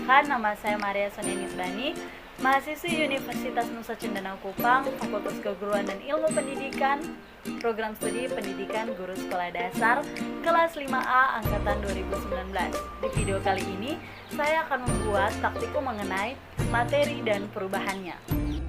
Perkenalkan, nama saya Maria Sonia Nisbani, mahasiswi Universitas Nusa Cendana Kupang, Fakultas Keguruan dan Ilmu Pendidikan, Program Studi Pendidikan Guru Sekolah Dasar, kelas 5A Angkatan 2019. Di video kali ini, saya akan membuat praktikum mengenai materi dan perubahannya.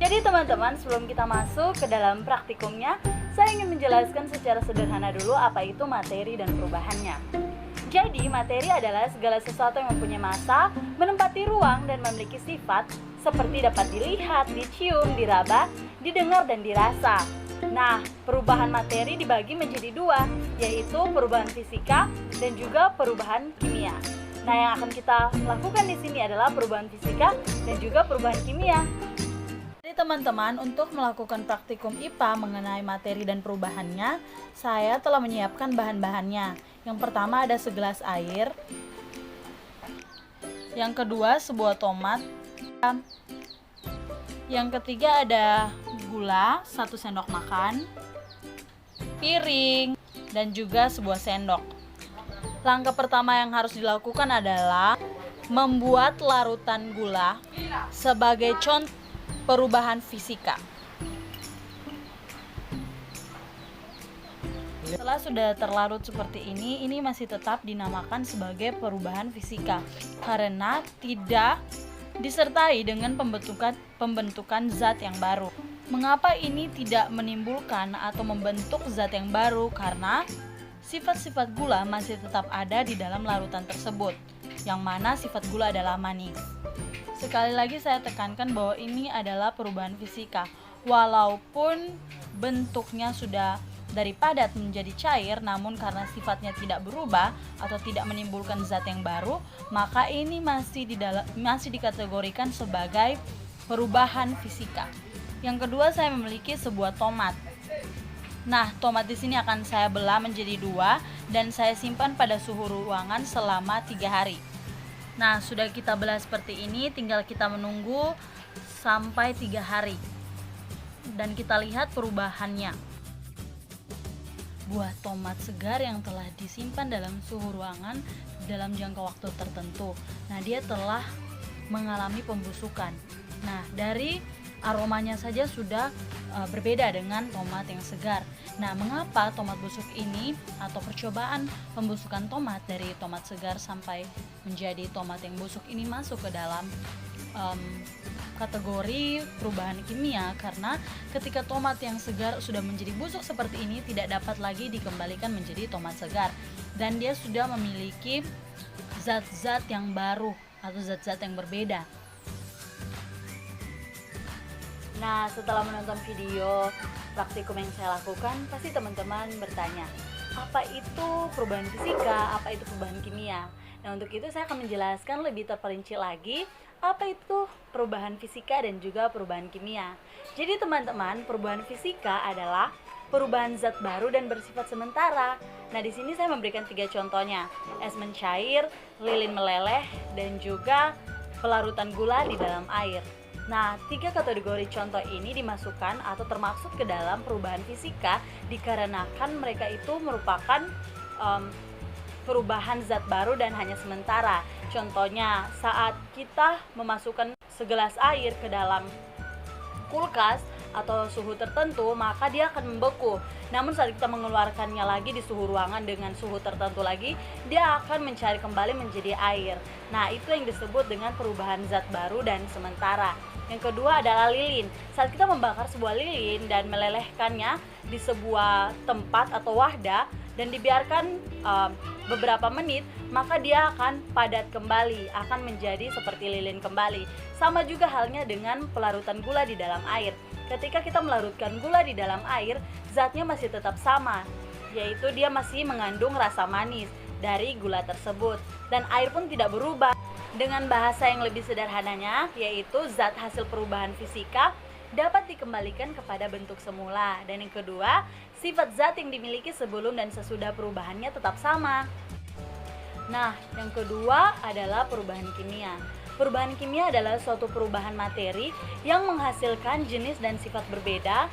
Jadi teman-teman, sebelum kita masuk ke dalam praktikumnya, saya ingin menjelaskan secara sederhana dulu apa itu materi dan perubahannya. Jadi, materi adalah segala sesuatu yang mempunyai massa, menempati ruang, dan memiliki sifat seperti dapat dilihat, dicium, diraba, didengar, dan dirasa. Nah, perubahan materi dibagi menjadi dua, yaitu perubahan fisika dan juga perubahan kimia. Nah, yang akan kita lakukan di sini adalah perubahan fisika dan juga perubahan kimia. Jadi teman-teman, untuk melakukan praktikum IPA mengenai materi dan perubahannya, saya telah menyiapkan bahan-bahannya. Yang pertama ada segelas air. Yang kedua sebuah tomat. Yang ketiga ada gula 1 sendok makan, piring, dan juga sebuah sendok. Langkah pertama yang harus dilakukan adalah membuat larutan gula sebagai contoh perubahan fisika. Setelah sudah terlarut seperti ini masih tetap dinamakan sebagai perubahan fisika karena tidak disertai dengan pembentukan zat yang baru. Mengapa ini tidak menimbulkan atau membentuk zat yang baru? Karena sifat-sifat gula masih tetap ada di dalam larutan tersebut, yang mana sifat gula adalah manis. Sekali lagi saya tekankan bahwa ini adalah perubahan fisika. Walaupun bentuknya sudah dari padat menjadi cair, namun karena sifatnya tidak berubah atau tidak menimbulkan zat yang baru, maka ini masih dikategorikan sebagai perubahan fisika. Yang kedua, saya memiliki sebuah tomat. Nah, tomat di sini akan saya belah menjadi 2 dan saya simpan pada suhu ruangan selama 3 hari. Nah, sudah kita belah seperti ini, tinggal kita menunggu sampai 3 hari. Dan kita lihat perubahannya. Buah tomat segar yang telah disimpan dalam suhu ruangan dalam jangka waktu tertentu. Nah, dia telah mengalami pembusukan. Nah, dari aromanya saja sudah berbeda dengan tomat yang segar. Nah, mengapa tomat busuk ini atau percobaan pembusukan tomat dari tomat segar sampai menjadi tomat yang busuk ini masuk ke dalam kategori perubahan kimia? Karena ketika tomat yang segar sudah menjadi busuk seperti ini tidak dapat lagi dikembalikan menjadi tomat segar dan dia sudah memiliki zat-zat yang baru atau zat-zat yang berbeda. Nah, setelah menonton video praktikum yang saya lakukan, pasti teman-teman bertanya, apa itu perubahan fisika, apa itu perubahan kimia? Nah, untuk itu saya akan menjelaskan lebih terperinci lagi apa itu perubahan fisika dan juga perubahan kimia. Jadi teman-teman, perubahan fisika adalah perubahan zat baru dan bersifat sementara. Nah, di sini saya memberikan 3 contohnya: es mencair, lilin meleleh, dan juga pelarutan gula di dalam air. Nah, 3 kategori contoh ini dimasukkan atau termasuk ke dalam perubahan fisika dikarenakan mereka itu merupakan perubahan zat baru dan hanya sementara. Contohnya, saat kita memasukkan segelas air ke dalam kulkas atau suhu tertentu, maka dia akan membeku. Namun saat kita mengeluarkannya lagi di suhu ruangan dengan suhu tertentu lagi, dia akan mencari kembali menjadi air. Nah, itu yang disebut dengan perubahan zat baru dan sementara. Yang kedua adalah lilin. Saat kita membakar sebuah lilin dan melelehkannya di sebuah tempat atau wadah dan dibiarkan beberapa menit, maka dia akan padat kembali, akan menjadi seperti lilin kembali. Sama juga halnya dengan pelarutan gula di dalam air. Ketika kita melarutkan gula di dalam air, zatnya masih tetap sama, yaitu dia masih mengandung rasa manis dari gula tersebut, dan air pun tidak berubah. Dengan bahasa yang lebih sederhananya, yaitu zat hasil perubahan fisika dapat dikembalikan kepada bentuk semula. Dan yang kedua, sifat zat yang dimiliki sebelum dan sesudah perubahannya tetap sama. Nah, yang kedua adalah perubahan kimia. Perubahan kimia adalah suatu perubahan materi yang menghasilkan jenis dan sifat berbeda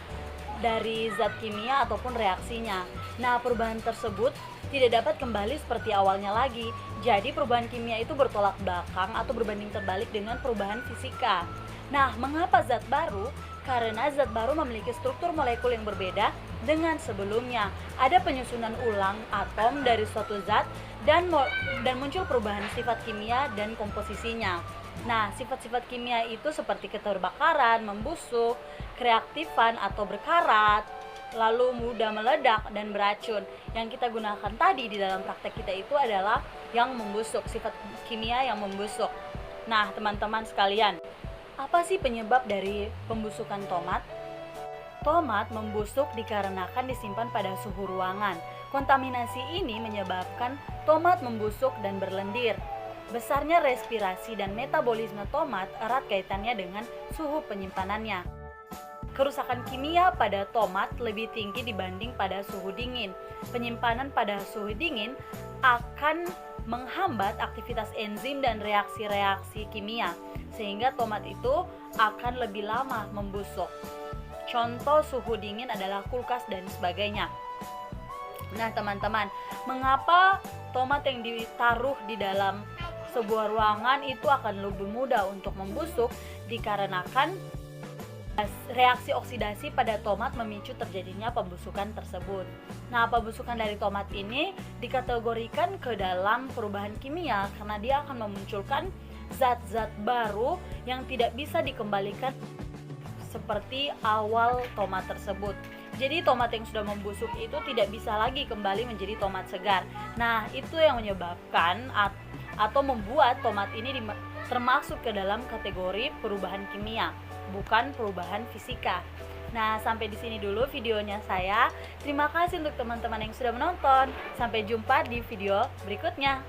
dari zat kimia ataupun reaksinya. Nah, perubahan tersebut tidak dapat kembali seperti awalnya lagi. Jadi perubahan kimia itu bertolak belakang atau berbanding terbalik dengan perubahan fisika. Nah, mengapa zat baru? Karena zat baru memiliki struktur molekul yang berbeda dengan sebelumnya. Ada penyusunan ulang atom dari suatu zat dan muncul perubahan sifat kimia dan komposisinya. Nah, sifat-sifat kimia itu seperti keterbakaran, membusuk, kereaktifan atau berkarat, lalu mudah meledak dan beracun. Yang kita gunakan tadi di dalam praktek kita itu adalah yang membusuk, sifat kimia yang membusuk. Nah, teman-teman sekalian, apa sih penyebab dari pembusukan tomat? Tomat membusuk dikarenakan disimpan pada suhu ruangan. Kontaminasi ini menyebabkan tomat membusuk dan berlendir. Besarnya respirasi dan metabolisme tomat erat kaitannya dengan suhu penyimpanannya. Kerusakan kimia pada tomat lebih tinggi dibanding pada suhu dingin. Penyimpanan pada suhu dingin akan menghambat aktivitas enzim dan reaksi-reaksi kimia, sehingga tomat itu akan lebih lama membusuk. Contoh suhu dingin adalah kulkas dan sebagainya. Nah, teman-teman, mengapa tomat yang ditaruh di dalam sebuah ruangan itu akan lebih mudah untuk membusuk? Dikarenakan reaksi oksidasi pada tomat memicu terjadinya pembusukan tersebut. Nah, pembusukan dari tomat ini dikategorikan ke dalam perubahan kimia karena dia akan memunculkan zat-zat baru yang tidak bisa dikembalikan seperti awal tomat tersebut. Jadi tomat yang sudah membusuk itu tidak bisa lagi kembali menjadi tomat segar. Nah, itu yang menyebabkan atau membuat tomat ini termasuk ke dalam kategori perubahan kimia, bukan perubahan fisika. Nah, sampai di sini dulu videonya saya. Terima kasih untuk teman-teman yang sudah menonton. Sampai jumpa di video berikutnya.